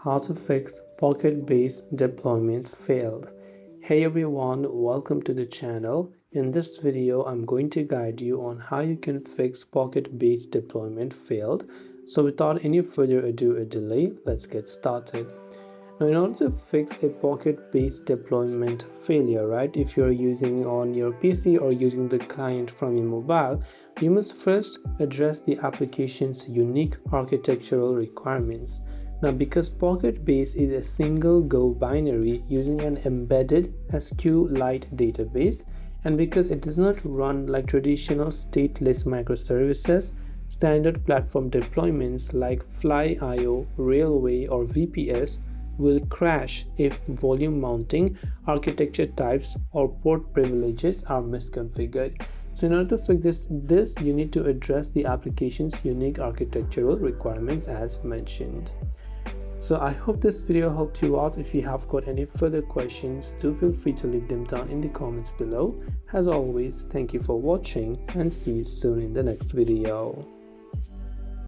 How to fix PocketBase deployment failed. Hey everyone, welcome to the channel. In this video, I'm going to guide you on how you can fix PocketBase deployment failed. So without any further ado or delay, let's get started. Now, in order to fix a PocketBase deployment failure, right, if you're using on your PC or using the client from your mobile, you must first address the application's unique architectural requirements. Now, because PocketBase is a single Go binary using an embedded SQLite database, and because it does not run like traditional stateless microservices, standard platform deployments like Fly.io, Railway, or VPS will crash if volume mounting, architecture types, or port privileges are misconfigured. So in order to fix this, you need to address the application's unique architectural requirements as mentioned. So I hope this video helped you out. If you have got any further questions, do feel free to leave them down in the comments below. As always, thank you for watching and see you soon in the next video.